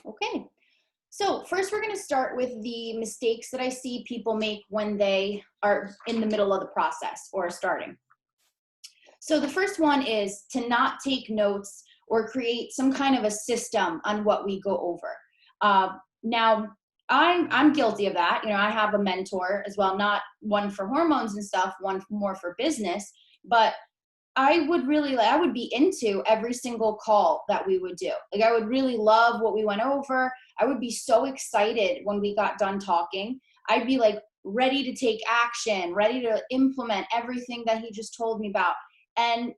Okay. So first we're going to start with the mistakes that I see people make when they are in the middle of the process or starting. So the first one is to not take notes or create some kind of a system on what we go over. Now, I'm guilty of that. You know, I have a mentor as well, not one for hormones and stuff, one more for business. But I would be into every single call that we would do. Like I would really love what we went over. I would be so excited when we got done talking. I'd be like ready to take action, ready to implement everything that he just told me about. And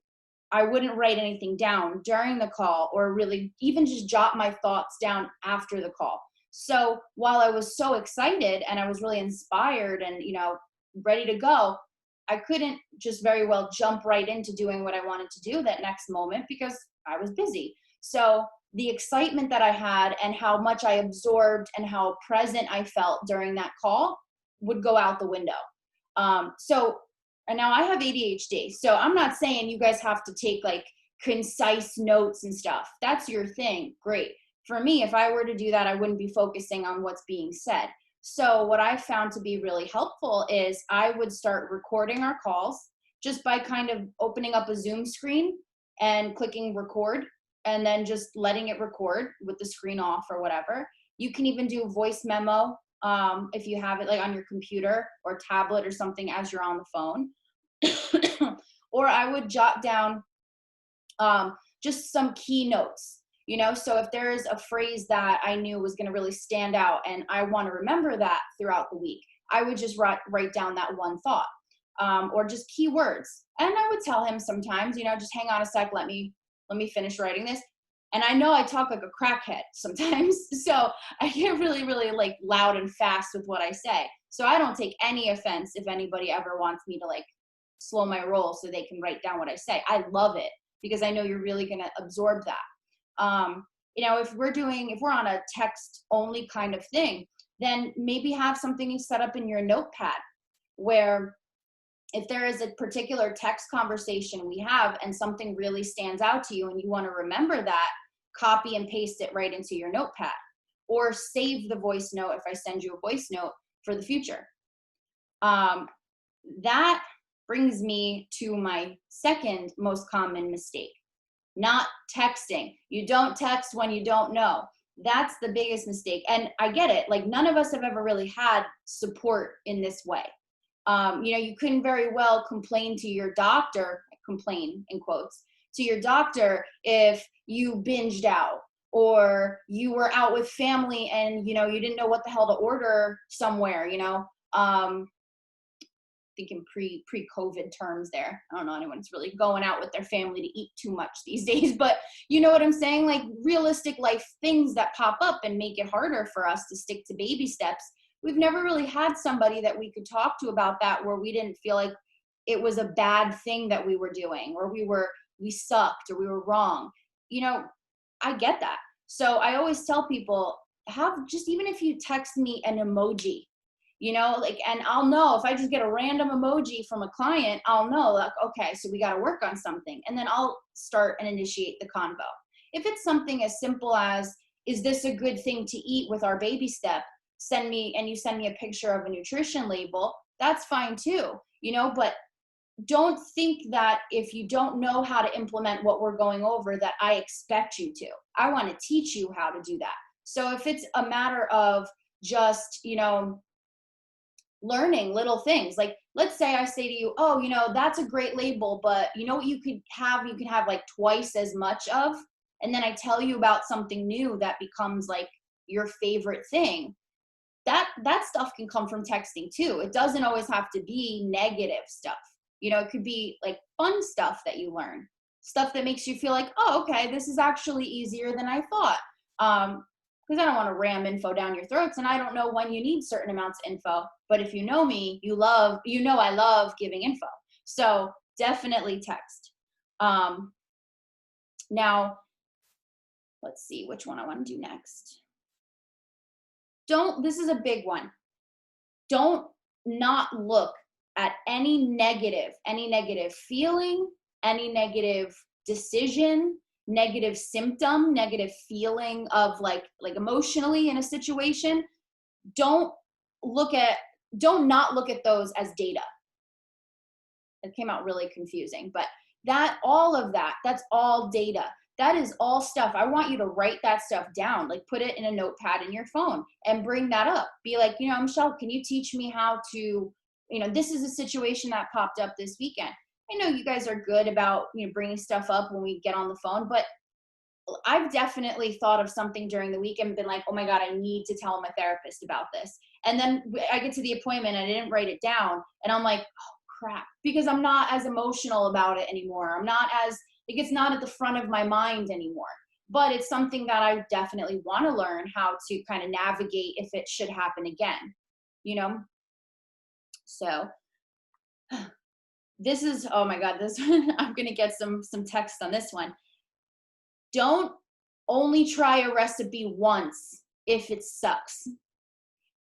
I wouldn't write anything down during the call or really even just jot my thoughts down after the call. So while I was so excited and I was really inspired and, ready to go, I couldn't just very well jump right into doing what I wanted to do that next moment because I was busy. So the excitement that I had and how much I absorbed and how present I felt during that call would go out the window. So, and now I have ADHD. So I'm not saying you guys have to take like concise notes and stuff. That's your thing. Great. For me, if I were to do that, I wouldn't be focusing on what's being said. So what I found to be really helpful is I would start recording our calls just by kind of opening up a Zoom screen and clicking record and then just letting it record with the screen off or whatever. You can even do voice memo if you have it like on your computer or tablet or something as you're on the phone. Or I would jot down just some key notes. So if there is a phrase that I knew was going to really stand out and I want to remember that throughout the week, I would just write down that one thought, or just keywords. And I would tell him sometimes, just hang on a sec, let me finish writing this. And I know I talk like a crackhead sometimes, so I get really, really like loud and fast with what I say. So I don't take any offense if anybody ever wants me to like slow my roll so they can write down what I say. I love it because I know you're really going to absorb that. If we're on a text only kind of thing, then maybe have something set up in your notepad where if there is a particular text conversation we have and something really stands out to you and you want to remember that, copy and paste it right into your notepad or save the voice note if I send you a voice note for the future. That brings me to my second most common mistake. Not texting. You don't text when you don't know. That's the biggest mistake. And I get it. Like none of us have ever really had support in this way. You couldn't very well complain to your doctor, complain in quotes, to your doctor if you binged out or you were out with family and, you didn't know what the hell to order somewhere, thinking pre-COVID terms there. I don't know anyone's really going out with their family to eat too much these days, but you know what I'm saying? Like realistic life things that pop up and make it harder for us to stick to baby steps. We've never really had somebody that we could talk to about that where we didn't feel like it was a bad thing that we were doing or we sucked or we were wrong. I get that. So I always tell people have just, even if you text me an emoji, and I'll know if I just get a random emoji from a client, I'll know like, okay, so we got to work on something. And then I'll start and initiate the convo. If it's something as simple as, is this a good thing to eat with our baby step? You send me a picture of a nutrition label, that's fine too, but don't think that if you don't know how to implement what we're going over that I expect you to. I want to teach you how to do that. So if it's a matter of just, learning little things. Like, let's say I say to you, oh, that's a great label, but you know what you could have? You could have like twice as much of, and then I tell you about something new that becomes like your favorite thing. That stuff can come from texting too. It doesn't always have to be negative stuff. It could be like fun stuff that you learn, stuff that makes you feel like, oh, okay, this is actually easier than I thought. Because I don't want to ram info down your throats and I don't know when you need certain amounts of info. But if you know me, I love giving info. So definitely text. Now, let's see which one I want to do next. This is a big one. Don't not look at any negative feeling, any negative decision, negative symptom, negative feeling of like emotionally in a situation, don't not look at those as data. It came out really confusing, but all of that, that's all data. That is all stuff. I want you to write that stuff down, like put it in a notepad in your phone and bring that up. Be like, Michelle, can you teach me how to, this is a situation that popped up this weekend. I know you guys are good about, bringing stuff up when we get on the phone, but I've definitely thought of something during the week and been like, oh my God, I need to tell my therapist about this. And then I get to the appointment and I didn't write it down. And I'm like, oh crap, because I'm not as emotional about it anymore. I'm not as, it's not at the front of my mind anymore. But it's something that I definitely want to learn how to kind of navigate if it should happen again, So this is, oh my God, this I'm going to get some text on this one. Don't only try a recipe once if it sucks.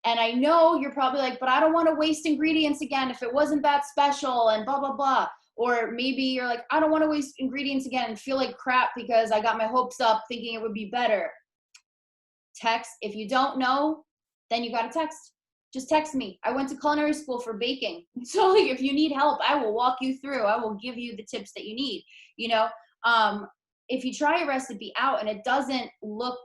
And I know you're probably like, but I don't want to waste ingredients again if it wasn't that special and blah, blah, blah. Or maybe you're like, I don't want to waste ingredients again and feel like crap because I got my hopes up thinking it would be better. Text. If you don't know, then you got to text. Just text me. I went to culinary school for baking. So like, if you need help, I will walk you through. I will give you the tips that you need, if you try a recipe out and it doesn't look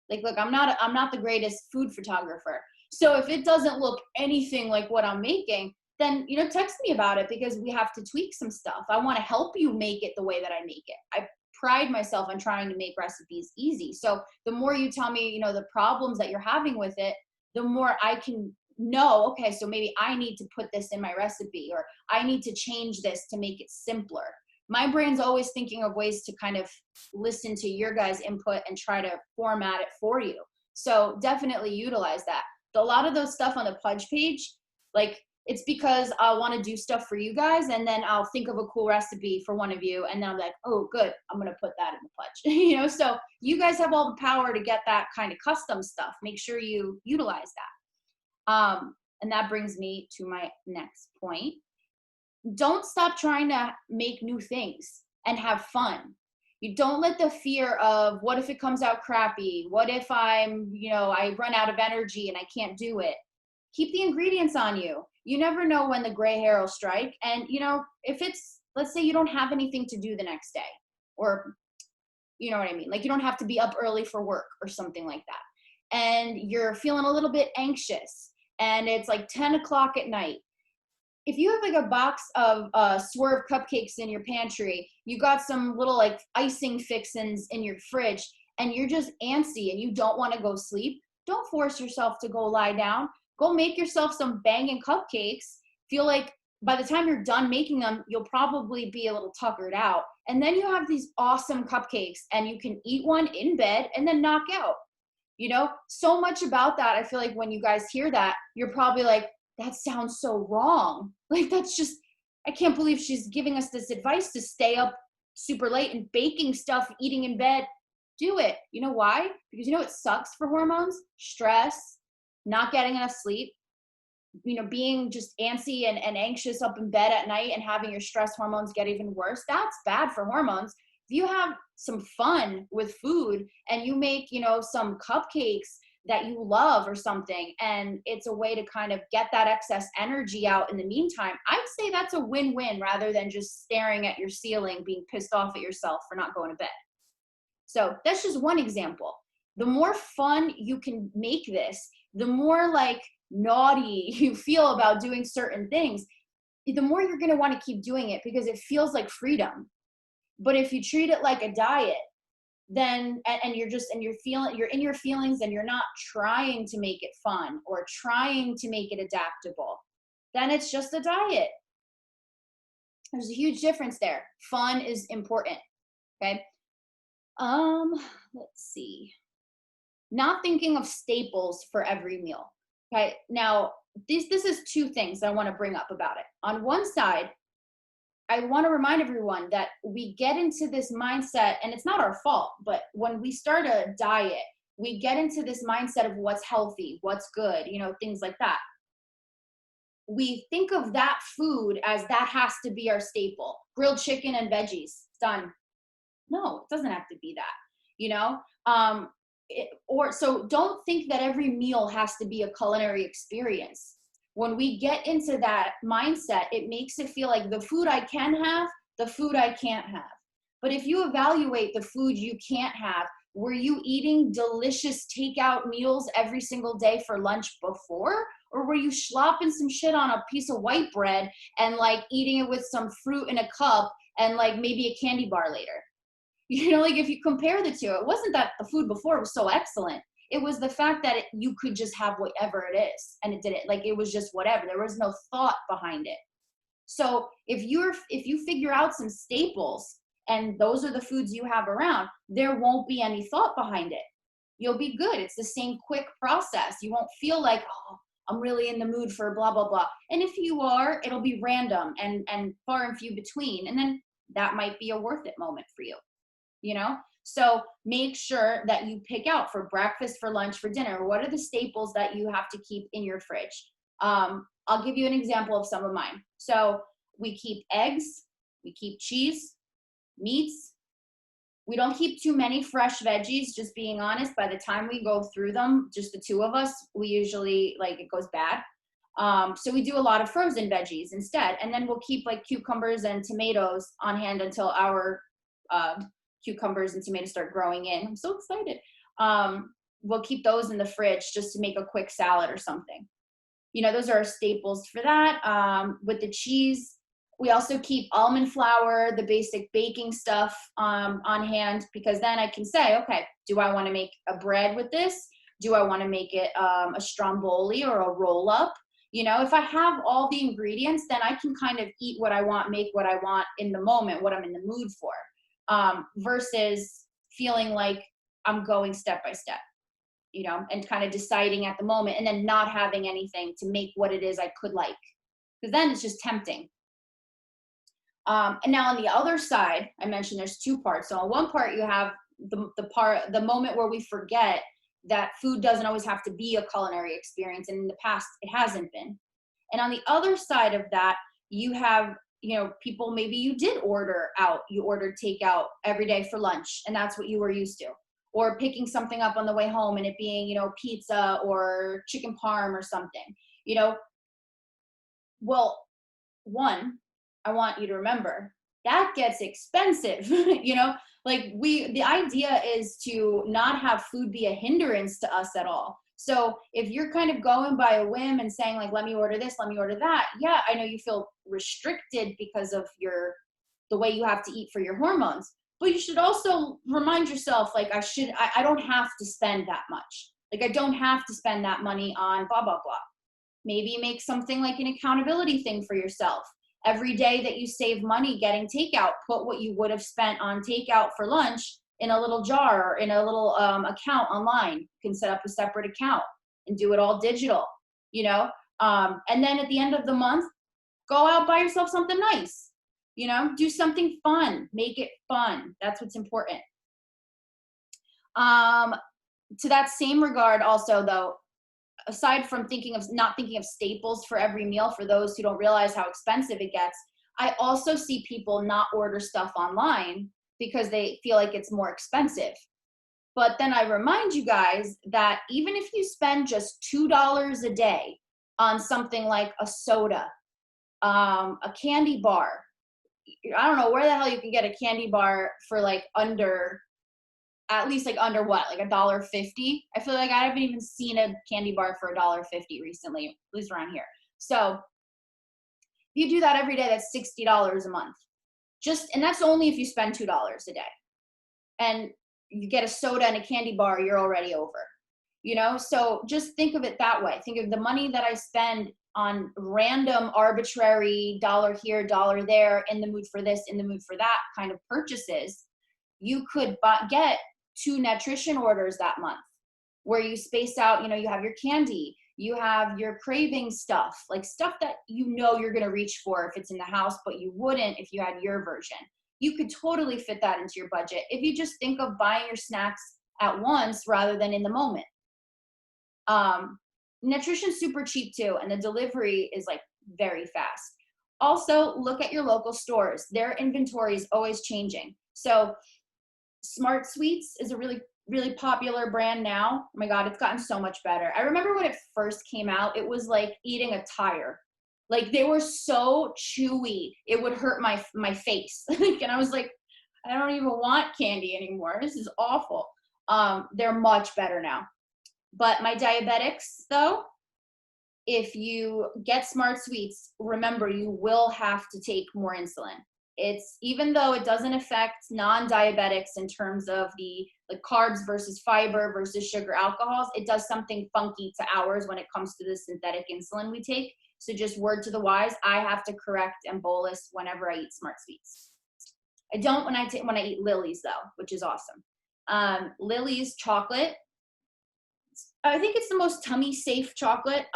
like, look, I'm not the greatest food photographer. So if it doesn't look anything like what I'm making, then, text me about it because we have to tweak some stuff. I want to help you make it the way that I make it. I pride myself on trying to make recipes easy. So the more you tell me, the problems that you're having with it, the more I can know, okay, so maybe I need to put this in my recipe or I need to change this to make it simpler. My brain's always thinking of ways to kind of listen to your guys' input and try to format it for you. So definitely utilize that. A lot of those stuff on the Pudge page, like it's because I want to do stuff for you guys and then I'll think of a cool recipe for one of you and then I'm like, oh, good, I'm going to put that in the Pudge. So you guys have all the power to get that kind of custom stuff. Make sure you utilize that. And that brings me to my next point. Don't stop trying to make new things and have fun. You don't let the fear of what if it comes out crappy? What if I'm, I run out of energy and I can't do it? Keep the ingredients on you. You never know when the gray hair will strike. And, if it's, let's say you don't have anything to do the next day or, you know what I mean? Like you don't have to be up early for work or something like that. And you're feeling a little bit anxious and it's like 10 o'clock at night. If you have like a box of Swerve cupcakes in your pantry, you got some little like icing fixins in your fridge and you're just antsy and you don't want to go sleep, don't force yourself to go lie down. Go make yourself some banging cupcakes. Feel like by the time you're done making them, you'll probably be a little tuckered out. And then you have these awesome cupcakes and you can eat one in bed and then knock out. So much about that. I feel like when you guys hear that, you're probably like, that sounds so wrong. Like that's just, I can't believe she's giving us this advice to stay up super late and baking stuff, eating in bed. Do it. You know why? Because it sucks for hormones, stress, not getting enough sleep, being just antsy and anxious up in bed at night and having your stress hormones get even worse. That's bad for hormones. If you have some fun with food and you make, some cupcakes that you love or something, and it's a way to kind of get that excess energy out in the meantime, I'd say that's a win-win rather than just staring at your ceiling, being pissed off at yourself for not going to bed. So that's just one example. The more fun you can make this, the more like naughty you feel about doing certain things, the more you're going to want to keep doing it because it feels like freedom. But if you treat it like a diet, then and you're in your feelings and you're not trying to make it fun or trying to make it adaptable, then it's just a diet. There's a huge difference there. Fun is important. Okay. Let's see. Not thinking of staples for every meal. Okay. Now this is two things I want to bring up about it. On one side, I want to remind everyone that we get into this mindset, and it's not our fault, but when we start a diet, we get into this mindset of what's healthy, what's good, things like that. We think of that food as that has to be our staple. Grilled chicken and veggies, done. No, it doesn't have to be that, you know? Or so don't think that every meal has to be a culinary experience. When we get into that mindset, it makes it feel like the food I can have, the food I can't have. But if you evaluate the food you can't have, were you eating delicious takeout meals every single day for lunch before? Or were you slopping some shit on a piece of white bread and like eating it with some fruit in a cup and like maybe a candy bar later? You know, like if you compare the two, it wasn't that the food before was so excellent. It was the fact that you could just have whatever it is, and it didn't, like, it was just whatever. There was no thought behind it. So if you figure out some staples and those are the foods you have around, there won't be any thought behind it. You'll be good. It's the same quick process. You won't feel like, oh, I'm really in the mood for blah blah blah. And if you are, it'll be random and far and few between. And then that might be a worth it moment for you, you know? So make sure that you pick out for breakfast, for lunch, for dinner, what are the staples that you have to keep in your fridge? I'll give you an example of some of mine. So we keep eggs, we keep cheese, meats. We don't keep too many fresh veggies, just being honest. By the time we go through them, just the two of us, we usually, like, it goes bad. So we do a lot of frozen veggies instead. And then we'll keep like cucumbers and tomatoes on hand until our cucumbers and tomatoes start growing in. I'm so excited. We'll keep those in the fridge just to make a quick salad or something. You know, those are our staples for that. With the cheese, we also keep almond flour, the basic baking stuff on hand, because then I can say, okay, do I want to make a bread with this? Do I want to make it a stromboli or a roll up? You know, if I have all the ingredients, then I can kind of eat what I want, make what I want in the moment, what I'm in the mood for, versus feeling like I'm going step by step, you know, and kind of deciding at the moment and then not having anything to make what it is I could like, because then it's just tempting. And now on the other side, I mentioned there's two parts. So on one part, you have the moment where we forget that food doesn't always have to be a culinary experience. And in the past, it hasn't been. And on the other side of that, you have, you know, people, maybe you did order out, you ordered takeout every day for lunch, and that's what you were used to. Or picking something up on the way home and it being, you know, pizza or chicken parm or something, you know. Well, one, I want you to remember that gets expensive, you know, like the idea is to not have food be a hindrance to us at all. So if you're kind of going by a whim and saying like, let me order this, let me order that. Yeah, I know you feel restricted because of the way you have to eat for your hormones, but you should also remind yourself, like, I don't have to spend that much. Like, I don't have to spend that money on blah, blah, blah. Maybe make something like an accountability thing for yourself. Every day that you save money getting takeout, put what you would have spent on takeout for lunch in a little jar or in a little account online. You can set up a separate account and do it all digital, you know? And then at the end of the month, go out, buy yourself something nice, you know? Do something fun, make it fun. That's what's important. To that same regard also though, aside from not thinking of staples for every meal, for those who don't realize how expensive it gets, I also see people not order stuff online because they feel like it's more expensive. But then I remind you guys that even if you spend just $2 a day on something like a soda, a candy bar, I don't know where the hell you can get a candy bar for like at least like under what, like $1.50. I feel like I haven't even seen a candy bar for $1.50 recently, at least around here. So if you do that every day, that's $60 a month. And that's only if you spend $2 a day. And you get a soda and a candy bar, you're already over. You know, so just think of it that way. Think of the money that I spend on random arbitrary dollar here, dollar there, in the mood for this, in the mood for that kind of purchases. You could get 2 nutrition orders that month where you space out, you know, you have your candy, you have your craving stuff, like stuff that you know you're going to reach for if it's in the house, but you wouldn't if you had your version. You could totally fit that into your budget if you just think of buying your snacks at once rather than in the moment. Nutrition's super cheap too, and the delivery is like very fast. Also, look at your local stores. Their inventory is always changing. So Smart Sweets is a really, really popular brand now. Oh my God, it's gotten so much better. I remember when it first came out, it was like eating a tire. Like they were so chewy, it would hurt my face. And I was like, I don't even want candy anymore. This is awful. They're much better now. But my diabetics, though, if you get Smart Sweets, remember you will have to take more insulin. It's, even though it doesn't affect non-diabetics in terms of the carbs versus fiber versus sugar alcohols, it does something funky to ours when it comes to the synthetic insulin we take. So just word to the wise, I have to correct and bolus whenever I eat Smart Sweets. I don't when I eat Lily's though, which is awesome. Lily's chocolate, I think it's the most tummy safe chocolate.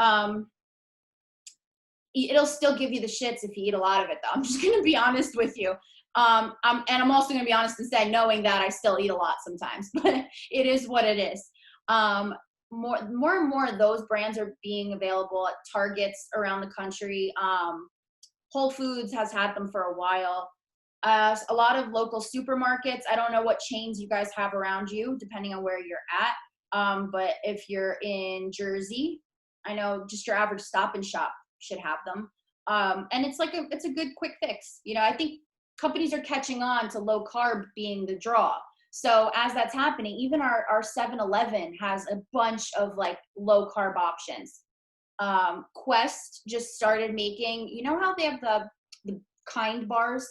It'll still give you the shits if you eat a lot of it though. I'm just gonna be honest with you. I'm also gonna be honest and say, knowing that I still eat a lot sometimes, but it is what it is. More and more of those brands are being available at Targets around the country. Whole Foods has had them for a while. A lot of local supermarkets. I don't know what chains you guys have around you, depending on where you're at. But if you're in Jersey, I know just your average Stop and Shop should have them. And it's like it's a good quick fix. You know, I think companies are catching on to low carb being the draw. So as that's happening, even our 7-Eleven has a bunch of like low carb options. Quest just started making, you know how they have the Kind bars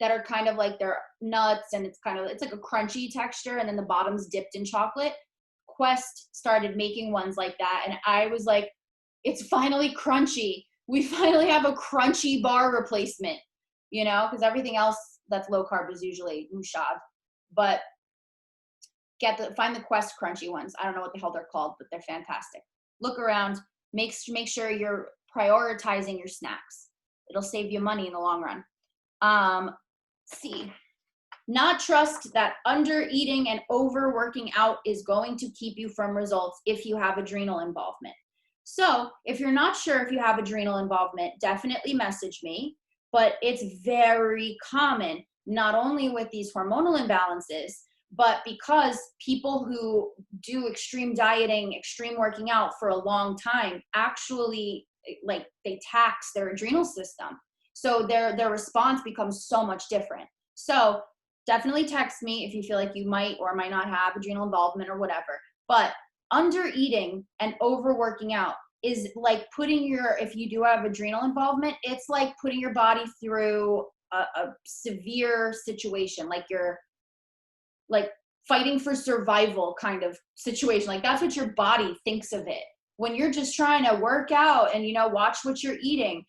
that are kind of like they're nuts and it's like a crunchy texture and then the bottom's dipped in chocolate. Quest started making ones like that and I was like, it's finally crunchy. We finally have a crunchy bar replacement, you know, because everything else that's low carb is usually mushab. But find the Quest crunchy ones. I don't know what the hell they're called, but they're fantastic. Look around, make sure you're prioritizing your snacks. It'll save you money in the long run. Not trust that under eating and overworking out is going to keep you from results if you have adrenal involvement. So if you're not sure if you have adrenal involvement, definitely message me, but it's very common, not only with these hormonal imbalances, but because people who do extreme dieting, extreme working out for a long time, actually like they tax their adrenal system. So their response becomes so much different. So definitely text me if you feel like you might or might not have adrenal involvement or whatever. But under eating and overworking out is like if you do have adrenal involvement, it's like putting your body through a severe situation, like you're like fighting for survival kind of situation. Like that's what your body thinks of it. When you're just trying to work out and, you know, watch what you're eating.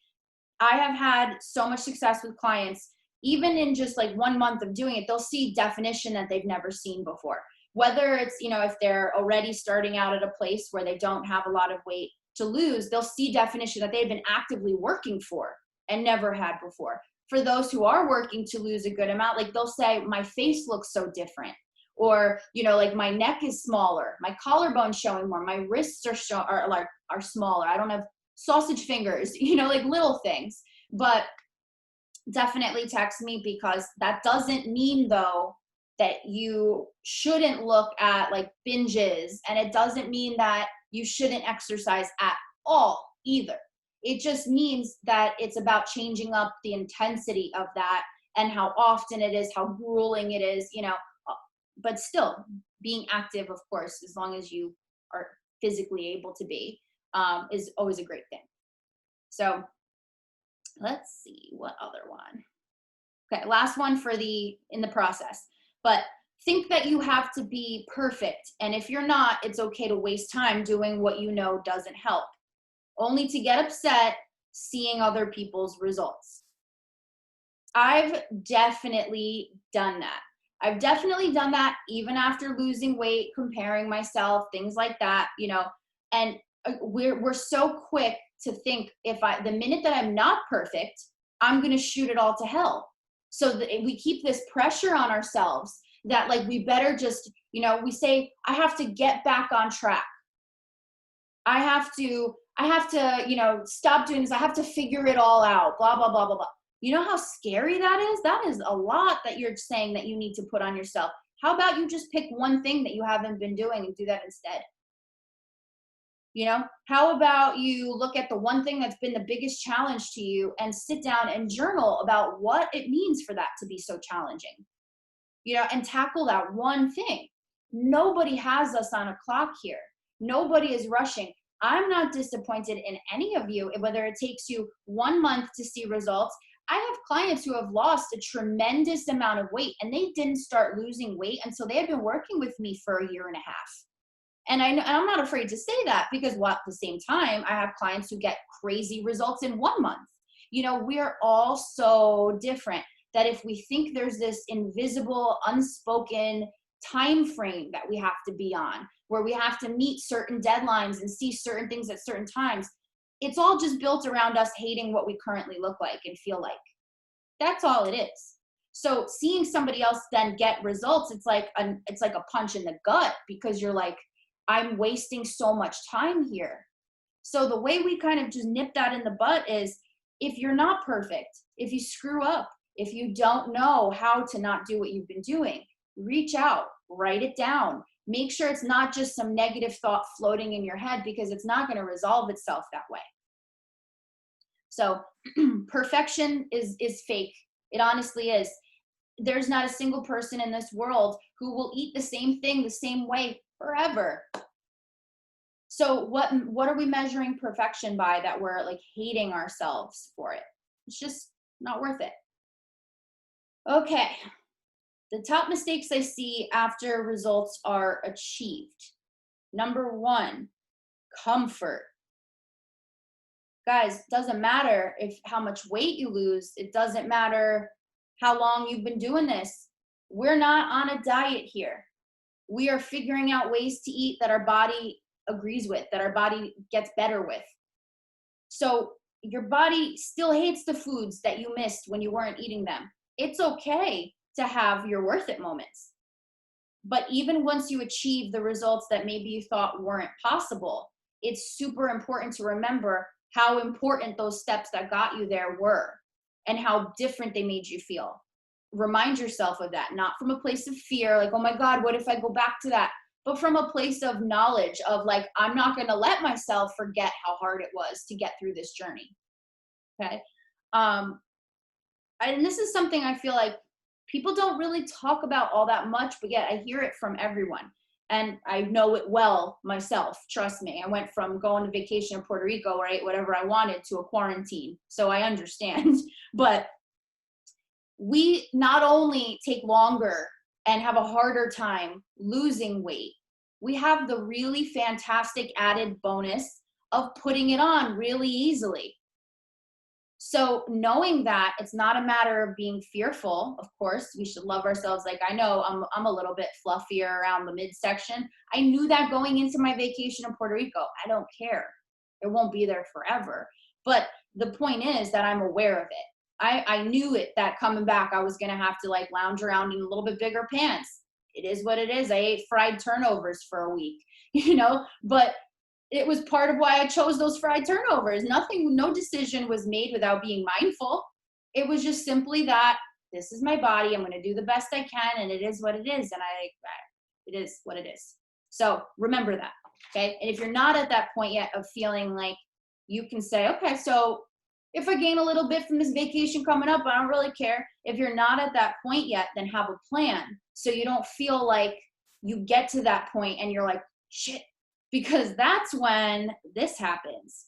I have had so much success with clients, even in just like 1 month of doing it, they'll see definition that they've never seen before. Whether it's, you know, if they're already starting out at a place where they don't have a lot of weight to lose, they'll see definition that they've been actively working for and never had before. For those who are working to lose a good amount, like they'll say, my face looks so different. Or, you know, like my neck is smaller, my collarbone's showing more, my wrists are smaller. I don't have sausage fingers, you know, like little things. But definitely text me, because that doesn't mean though that you shouldn't look at like binges, and it doesn't mean that you shouldn't exercise at all either. It just means that it's about changing up the intensity of that and how often it is, how grueling it is, you know, but still being active, of course, as long as you are physically able to be, is always a great thing. So let's see what other one. Okay, last one in the process. But think that you have to be perfect. And if you're not, it's okay to waste time doing what you know doesn't help, only to get upset seeing other people's results. I've definitely done that. I've definitely done that even after losing weight, comparing myself, things like that, you know, and we're so quick to think the minute that I'm not perfect, I'm going to shoot it all to hell. So we keep this pressure on ourselves that like, we better just, you know, we say, I have to get back on track. I have to, you know, stop doing this. I have to figure it all out, blah, blah, blah, blah, blah. You know how scary that is? That is a lot that you're saying that you need to put on yourself. How about you just pick one thing that you haven't been doing and do that instead? You know, how about you look at the one thing that's been the biggest challenge to you and sit down and journal about what it means for that to be so challenging, you know, and tackle that one thing. Nobody has us on a clock here. Nobody is rushing. I'm not disappointed in any of you, whether it takes you 1 month to see results. I have clients who have lost a tremendous amount of weight and they didn't start losing weight until they had been working with me for a year and a half. And I'm not afraid to say that because at the same time, I have clients who get crazy results in 1 month. You know, we are all so different that if we think there's this invisible, unspoken time frame that we have to be on, where we have to meet certain deadlines and see certain things at certain times, it's all just built around us hating what we currently look like and feel like. That's all it is. So seeing somebody else then get results, it's like a punch in the gut because you're like, I'm wasting so much time here. So the way we kind of just nip that in the butt is if you're not perfect, if you screw up, if you don't know how to not do what you've been doing, reach out, write it down. Make sure it's not just some negative thought floating in your head because it's not going to resolve itself that way. So perfection is fake. It honestly is. There's not a single person in this world who will eat the same thing the same way forever. So what are we measuring perfection by that we're like hating ourselves for it? It's just not worth it. Okay. The top mistakes I see after results are achieved. Number 1, comfort. Guys, doesn't matter how much weight you lose. It doesn't matter how long you've been doing this. We're not on a diet here. We are figuring out ways to eat that our body agrees with, that our body gets better with. So your body still hates the foods that you missed when you weren't eating them. It's okay to have your worth it moments. But even once you achieve the results that maybe you thought weren't possible, it's super important to remember how important those steps that got you there were and how different they made you feel. Remind yourself of that, not from a place of fear, like, oh my God, what if I go back to that? But from a place of knowledge of like, I'm not going to let myself forget how hard it was to get through this journey. Okay. And this is something I feel like people don't really talk about all that much, but yet I hear it from everyone. And I know it well myself. Trust me. I went from going to vacation in Puerto Rico, right? Whatever I wanted, to a quarantine. So I understand. But we not only take longer and have a harder time losing weight, we have the really fantastic added bonus of putting it on really easily. So knowing that it's not a matter of being fearful, of course, we should love ourselves. Like I know I'm a little bit fluffier around the midsection. I knew that going into my vacation in Puerto Rico. I don't care. It won't be there forever. But the point is that I'm aware of it. I knew it, that coming back, I was going to have to like lounge around in a little bit bigger pants. It is what it is. I ate fried turnovers for a week, you know, but it was part of why I chose those fried turnovers. No decision was made without being mindful. It was just simply that this is my body. I'm going to do the best I can, and it is what it is. And it is what it is. So remember that. Okay. And if you're not at that point yet of feeling like you can say, okay, so if I gain a little bit from this vacation coming up, I don't really care. If you're not at that point yet, then have a plan. So you don't feel like you get to that point and you're like, shit, because that's when this happens.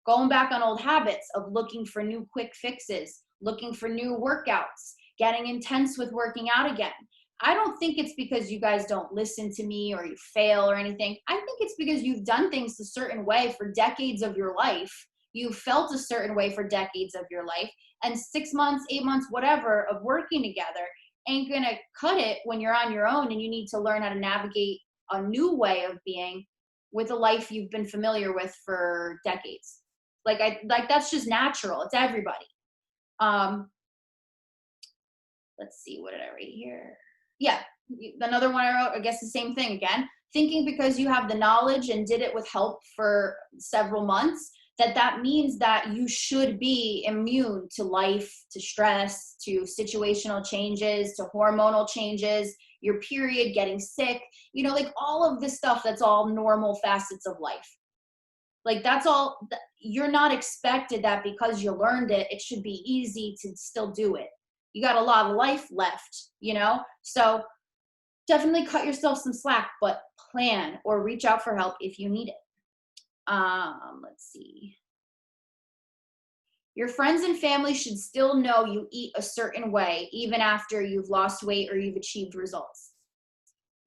Going back on old habits of looking for new quick fixes, looking for new workouts, getting intense with working out again. I don't think it's because you guys don't listen to me or you fail or anything. I think it's because you've done things a certain way for decades of your life. You felt a certain way for decades of your life, and 6 months, 8 months, whatever of working together ain't gonna cut it when you're on your own and you need to learn how to navigate a new way of being with a life you've been familiar with for decades. Like that's just natural. It's everybody. Let's see, what did I write here? Yeah, another one I wrote, I guess the same thing again. Thinking because you have the knowledge and did it with help for several months, that means that you should be immune to life, to stress, to situational changes, to hormonal changes. your period, getting sick, you know, like all of this stuff, that's all normal facets of life. Like that's all, you're not expected that because you learned it, it should be easy to still do it. You got a lot of life left, you know? So definitely cut yourself some slack, but plan or reach out for help if you need it. Let's see. Your friends and family should still know you eat a certain way, even after you've lost weight or you've achieved results.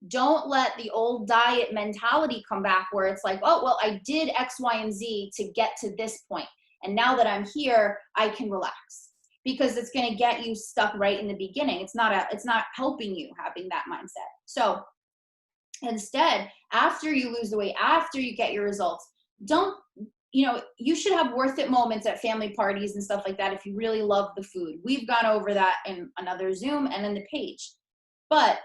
Don't let the old diet mentality come back where it's like, oh, well, I did X, Y, and Z to get to this point. And now that I'm here, I can relax, because it's going to get you stuck right in the beginning. It's not helping you having that mindset. So instead, after you lose the weight, after you get your results, don't, you know, you should have worth it moments at family parties and stuff like that if you really love the food. We've gone over that in another Zoom and in the page. But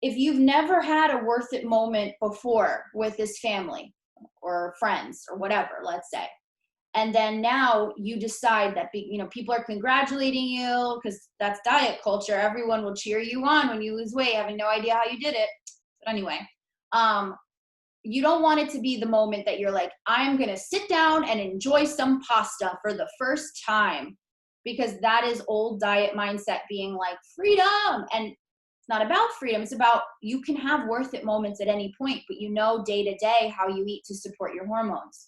if you've never had a worth it moment before with this family or friends or whatever, let's say, and then now you decide that, you know, people are congratulating you because that's diet culture. Everyone will cheer you on when you lose weight, having no idea how you did it. But anyway, you don't want it to be the moment that you're like, I'm going to sit down and enjoy some pasta for the first time, because that is old diet mindset being like freedom. And it's not about freedom. It's about, you can have worth it moments at any point, but you know, day to day, how you eat to support your hormones.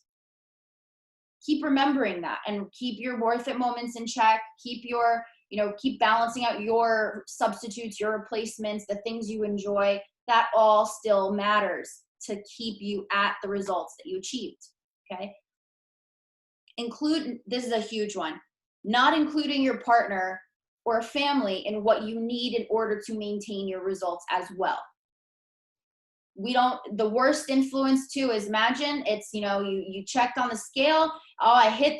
Keep remembering that and keep your worth it moments in check. Keep your, you know, keep balancing out your substitutes, your replacements, the things you enjoy. That all still matters to keep you at the results that you achieved. Okay. This is a huge one, not including your partner or family in what you need in order to maintain your results as well. The worst influence too is, imagine it's, you know, you checked on the scale. Oh, I hit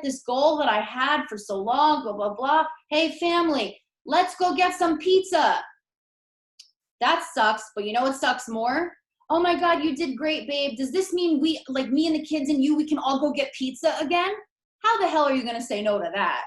this goal that I had for so long, blah, blah, blah. Hey family, let's go get some pizza. That sucks. But you know what sucks more? Oh my God, you did great, babe. Does this mean we, like me and the kids and you, we can all go get pizza again? How the hell are you going to say no to that?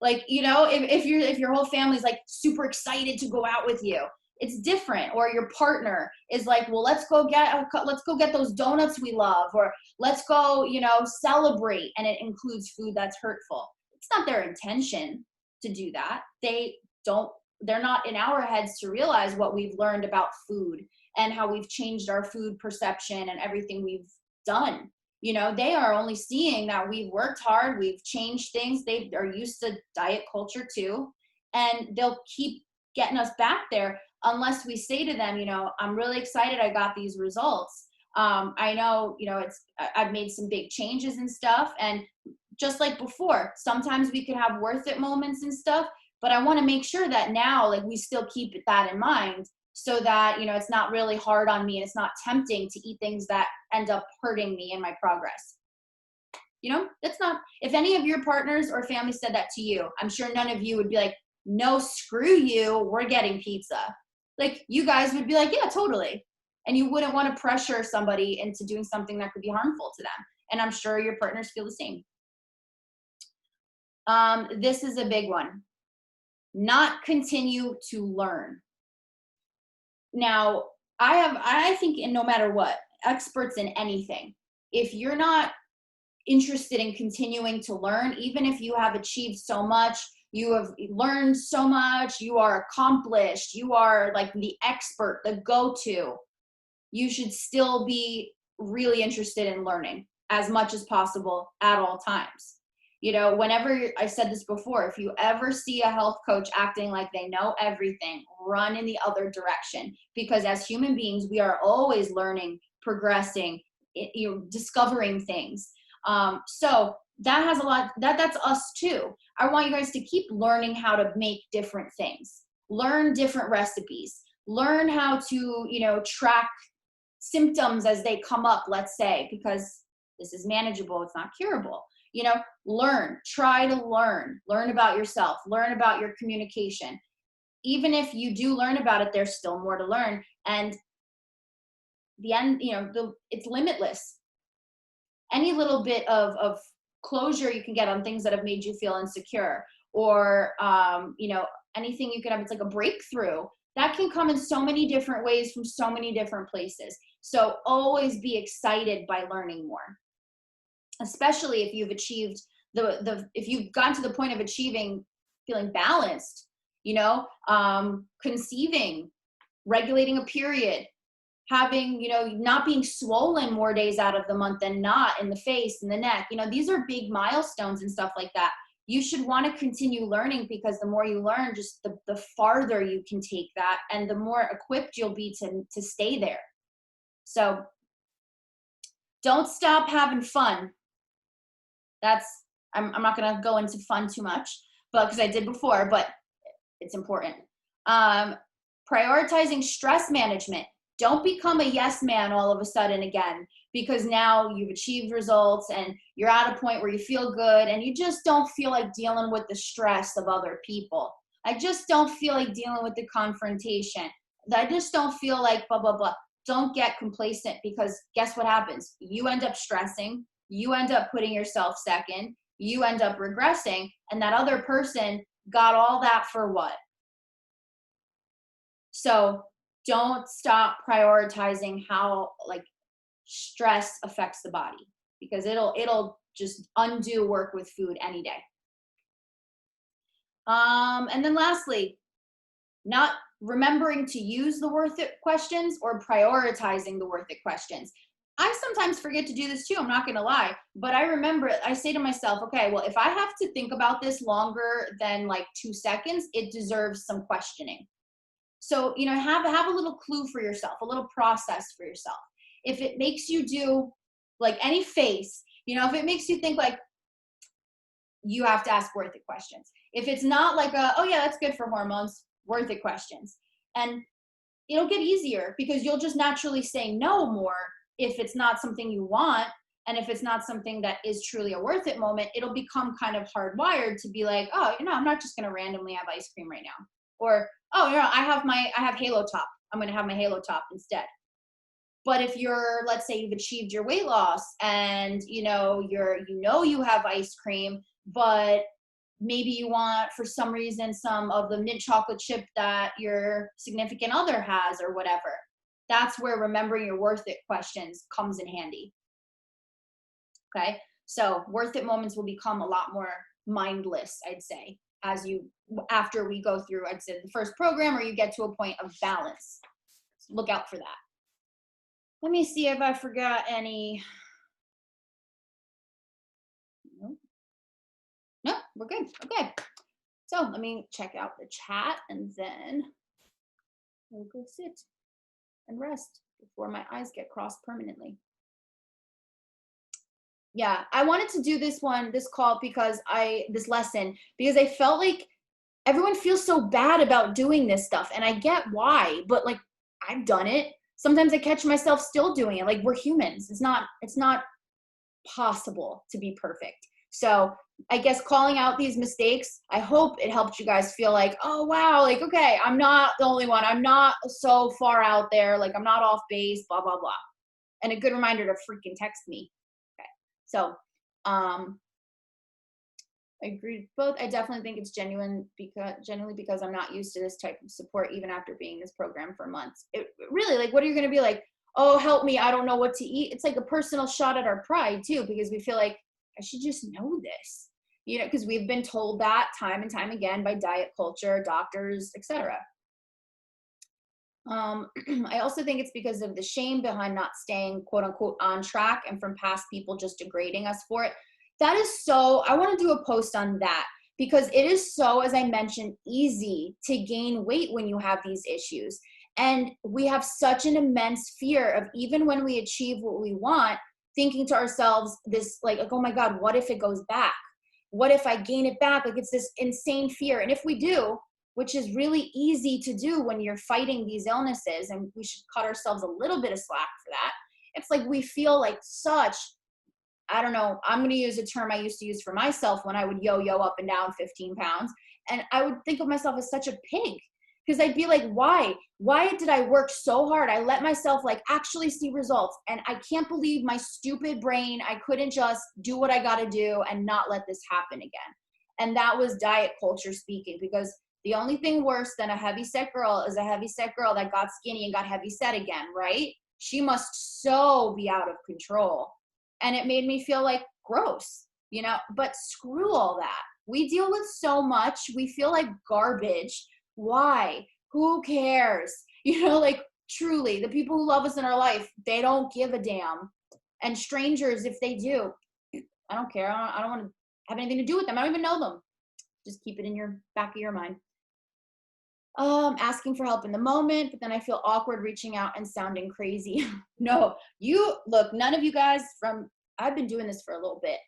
Like, you know, if your whole family's like super excited to go out with you, it's different. Or your partner is like, well, let's go get those donuts we love, or let's go, you know, celebrate. And it includes food that's hurtful. It's not their intention to do that. They're not in our heads to realize what we've learned about food and how we've changed our food perception and everything we've done. You know, they are only seeing that we've worked hard, we've changed things. They are used to diet culture too, and they'll keep getting us back there unless we say to them, you know, I'm really excited I got these results. I know, you know, I've made some big changes and stuff. And just like before, sometimes we could have worth it moments and stuff, but I want to make sure that now, like, we still keep that in mind, so that, you know, it's not really hard on me and it's not tempting to eat things that end up hurting me in my progress. You know, that's not, if any of your partners or family said that to you, I'm sure none of you would be like, no, screw you, we're getting pizza. Like, you guys would be like, yeah, totally. And you wouldn't want to pressure somebody into doing something that could be harmful to them. And I'm sure your partners feel the same. This is a big one. Not continue to learn. Now, I think no matter what, experts in anything, if you're not interested in continuing to learn, even if you have achieved so much, you have learned so much, you are accomplished, you are like the expert, the go-to, you should still be really interested in learning as much as possible at all times. You know, whenever, I said this before, if you ever see a health coach acting like they know everything, run in the other direction, because as human beings, we are always learning, progressing, you know, discovering things. So that has a lot, that's us too. I want you guys to keep learning how to make different things, learn different recipes, learn how to, you know, track symptoms as they come up, let's say, because this is manageable, it's not curable. You know, try to learn about yourself, learn about your communication. Even if you do learn about it, there's still more to learn. And the end, you know, it's limitless. Any little bit of closure you can get on things that have made you feel insecure, or, you know, anything you can have, it's like a breakthrough. That can come in so many different ways from so many different places. So always be excited by learning more, especially if you've achieved if you've gotten to the point of feeling balanced, conceiving, regulating a period, having, not being swollen more days out of the month than not, in the face and the neck. These are big milestones and stuff like that. You should want to continue learning, because the more you learn, just the farther you can take that, and the more equipped you'll be to stay there. So don't stop having fun. I'm not going to go into fun too much, but because I did before, but it's important. Prioritizing stress management. Don't become a yes man all of a sudden again, because now you've achieved results and you're at a point where you feel good and you just don't feel like dealing with the stress of other people. I just don't feel like dealing with the confrontation. I just don't feel like blah, blah, blah. Don't get complacent, because guess what happens? You end up stressing. You end up putting yourself second. You end up regressing. And that other person got all that for what? So don't stop prioritizing how stress affects the body, because it'll just undo work with food any day. And then lastly, not remembering to use the worth it questions or prioritizing the worth it questions. I sometimes forget to do this too, I'm not gonna lie, but I remember, I say to myself, okay, well, if I have to think about this longer than 2 seconds, it deserves some questioning. So, have a little clue for yourself, a little process for yourself. If it makes you do any face, if it makes you think you have to ask worth it questions. If it's not oh yeah, that's good for hormones, worth it questions. And it'll get easier, because you'll just naturally say no more if it's not something you want. And if it's not something that is truly a worth it moment, it'll become kind of hardwired to be like, oh, I'm not just going to randomly have ice cream right now. Or, oh, I have Halo Top. I'm going to have my Halo Top instead. But if let's say you've achieved your weight loss and, you have ice cream, but maybe you want, for some reason, some of the mint chocolate chip that your significant other has or whatever. That's where remembering your worth it questions comes in handy. Okay. So worth it moments will become a lot more mindless, I'd say, after we go through, I'd say, the first program, or you get to a point of balance. So look out for that. Let me see if I forgot any. No, we're good. Okay. So let me check out the chat, and then we'll go sit and rest before my eyes get crossed permanently. Yeah, I wanted to do this call because this lesson, because I felt like everyone feels so bad about doing this stuff, and I get why, but I've done it. Sometimes I catch myself still doing it. We're humans. It's not possible to be perfect. So I guess calling out these mistakes, I hope it helped you guys feel oh, wow, okay, I'm not the only one. I'm not so far out there. I'm not off base, blah, blah, blah. And a good reminder to freaking text me. Okay. So, I agree with both. I definitely think it's genuinely because I'm not used to this type of support, even after being in this program for months. It really, what are you going to be like? Oh, help me, I don't know what to eat. It's a personal shot at our pride too, because we feel like I should just know this, because we've been told that time and time again by diet culture, doctors, etc. I also think it's because of the shame behind not staying, quote unquote, on track, and from past people just degrading us for it. That is so, I want to do a post on that, because it is so, as I mentioned, easy to gain weight when you have these issues. And we have such an immense fear of, even when we achieve what we want, thinking to ourselves this oh my God, what if it goes back? What if I gain it back? It's this insane fear. And if we do, which is really easy to do when you're fighting these illnesses, and we should cut ourselves a little bit of slack for that. It's we feel such, I don't know, I'm going to use a term I used to use for myself when I would yo-yo up and down 15 pounds. And I would think of myself as such a pig, because I'd be why did I work so hard? I let myself actually see results. And I can't believe my stupid brain, I couldn't just do what I got to do and not let this happen again. And that was diet culture speaking, because The only thing worse than a heavy set girl is a heavy set girl that got skinny and got heavy set again, right? She must so be out of control. And it made me feel like gross, you know, but screw all that. We deal with so much. We feel like garbage. Why? Who cares? You know, like truly, the people who love us in our life, they don't give a damn. And strangers, if they do, I don't care. I don't want to have anything to do with them. I don't even know them. Just keep it in your back of your mind. Asking for help in the moment, but then I feel awkward reaching out and sounding crazy. No, you look, none of you guys I've been doing this for a little bit.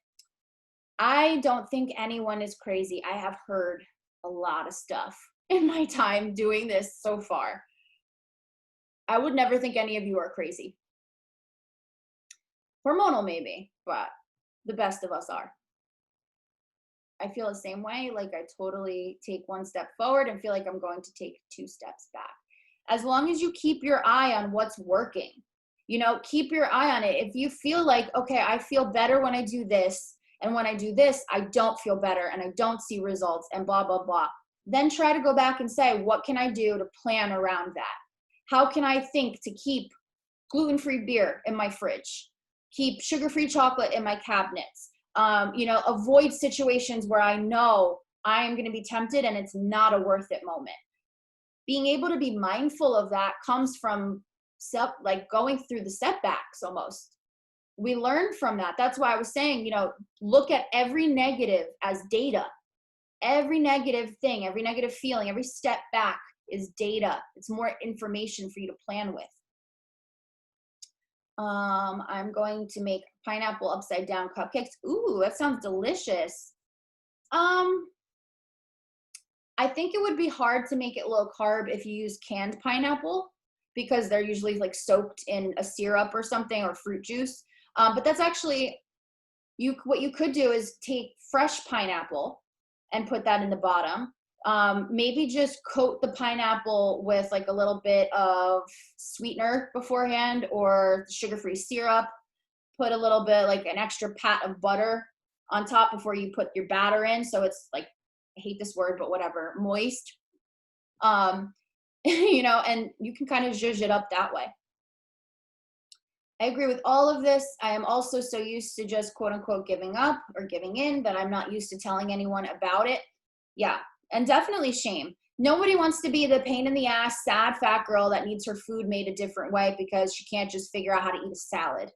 I don't think anyone is crazy. I have heard a lot of stuff in my time doing this so far. I would never think any of you are crazy. Hormonal maybe, but the best of us are. I feel the same way. Like I totally take one step forward and feel like I'm going to take 2 steps back. As long as you keep your eye on what's working, you know, keep your eye on it. If you feel like, okay, I feel better when I do this, and when I do this, I don't feel better and I don't see results and blah, blah, blah, then try to go back and say, what can I do to plan around that? How can I think to keep gluten-free beer in my fridge, keep sugar-free chocolate in my cabinets? You know, avoid situations where I know I'm going to be tempted and it's not a worth it moment. Being able to be mindful of that comes from like going through the setbacks almost. We learn from that. That's why I was saying, you know, look at every negative as data. Every negative thing, every negative feeling, every step back is data. It's more information for you to plan with. I'm going to make pineapple upside down cupcakes. Ooh, that sounds delicious. I think it would be hard to make it low carb if you use canned pineapple because they're usually like soaked in a syrup or something or fruit juice. But that's actually, what you could do is take fresh pineapple and put that in the bottom. Maybe just coat the pineapple with like a little bit of sweetener beforehand or sugar-free syrup. Put a little bit, like an extra pat of butter on top before you put your batter in. So it's like, I hate this word, but whatever, moist. You know, and you can kind of zhuzh it up that way. I agree with all of this. I am also so used to just quote unquote giving up or giving in that I'm not used to telling anyone about it. Yeah, and definitely shame. Nobody wants to be the pain in the ass, sad fat girl that needs her food made a different way because she can't just figure out how to eat a salad.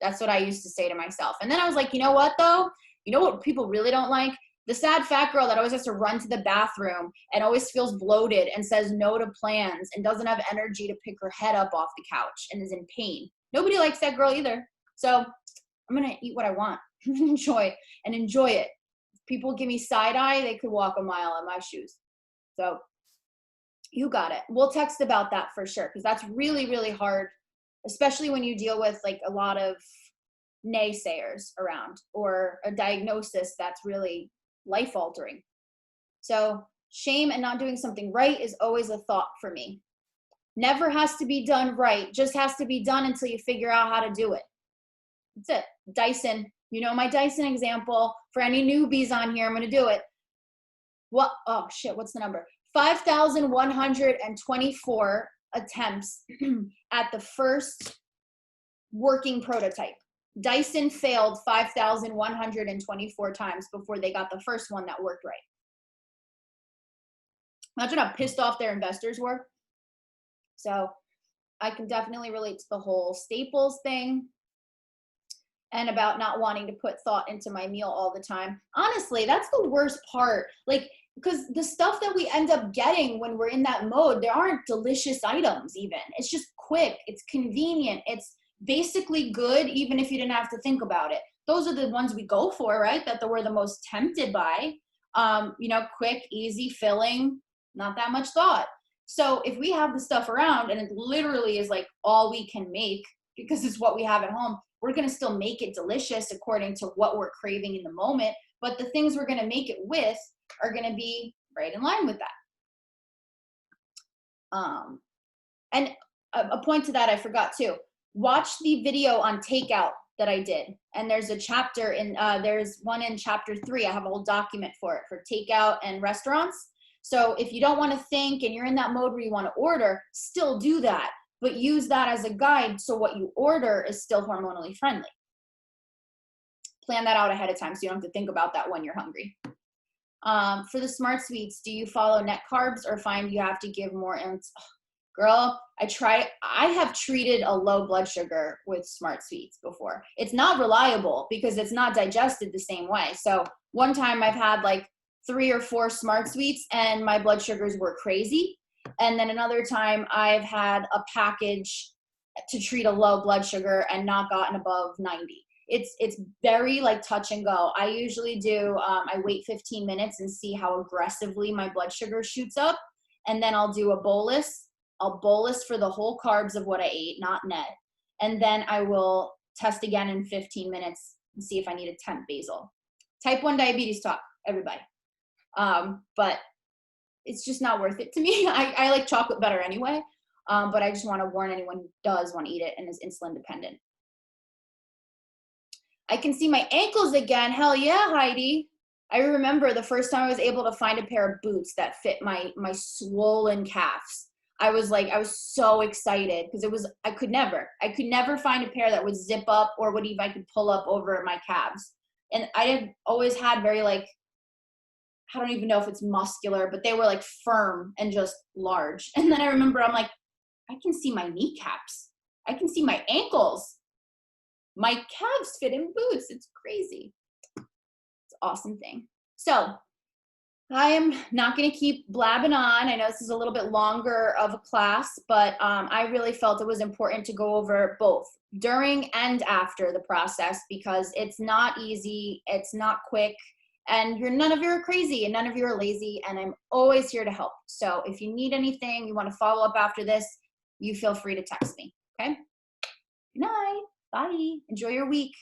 That's what I used to say to myself. And then I was like, you know what though? You know what people really don't like? The sad fat girl that always has to run to the bathroom and always feels bloated and says no to plans and doesn't have energy to pick her head up off the couch and is in pain. Nobody likes that girl either. So I'm going to eat what I want and enjoy it. If people give me side eye, they could walk a mile in my shoes. So you got it. We'll text about that for sure. Cause that's really, really hard, especially when you deal with like a lot of naysayers around or a diagnosis that's really life altering. So shame and not doing something right is always a thought for me. Never has to be done right, just has to be done until you figure out how to do it. That's it. Dyson, you know my Dyson example. For any newbies on here, I'm going to do it. What? Oh shit, what's the number? 5,124 attempts at the first working prototype. Dyson failed 5,124 times before they got the first one that worked right. Imagine how pissed off their investors were. So I can definitely relate to the whole Staples thing and about not wanting to put thought into my meal all the time. Honestly, that's the worst part. Like, because the stuff that we end up getting when we're in that mode, there aren't delicious items even. It's just quick. It's convenient. It's basically good, even if you didn't have to think about it. Those are the ones we go for, right? That we're the most tempted by. You know, quick, easy, filling, not that much thought. So if we have the stuff around and it literally is like all we can make because it's what we have at home, we're going to still make it delicious according to what we're craving in the moment. But the things we're going to make it with are going to be right in line with that. And a point to that I forgot too. Watch the video on takeout that I did. And there's a chapter in, there's one in chapter 3. I have a whole document for it for takeout and restaurants. So if you don't want to think and you're in that mode where you want to order, still do that, but use that as a guide so what you order is still hormonally friendly. Plan that out ahead of time so you don't have to think about that when you're hungry. For the Smart Sweets, do you follow net carbs or find you have to give more? Girl, I have treated a low blood sugar with Smart Sweets before. It's not reliable because it's not digested the same way. So one time I've had like 3 or 4 Smart Sweets and my blood sugars were crazy. And then another time I've had a package to treat a low blood sugar and not gotten above 90. It's very like touch and go. I usually do, I wait 15 minutes and see how aggressively my blood sugar shoots up. And then I'll do a bolus. I'll bolus for the whole carbs of what I ate, not net. And then I will test again in 15 minutes and see if I need a temp basal. Type 1 diabetes talk, everybody. But it's just not worth it to me. I like chocolate better anyway. But I just want to warn anyone who does want to eat it and is insulin dependent. I can see my ankles again. Hell yeah, Heidi. I remember the first time I was able to find a pair of boots that fit my swollen calves. I was so excited because I could never find a pair that would zip up or would even I could pull up over my calves. And I had always had very like, I don't even know if it's muscular, but they were like firm and just large. And then I remember I'm like, I can see my kneecaps. I can see my ankles. My calves fit in boots. It's crazy. It's an awesome thing. So I am not going to keep blabbing on. I know this is a little bit longer of a class, but I really felt it was important to go over both during and after the process because it's not easy. It's not quick. And none of you are crazy and none of you are lazy. And I'm always here to help. So if you need anything, you want to follow up after this, you feel free to text me. Okay? Good night. Bye. Enjoy your week.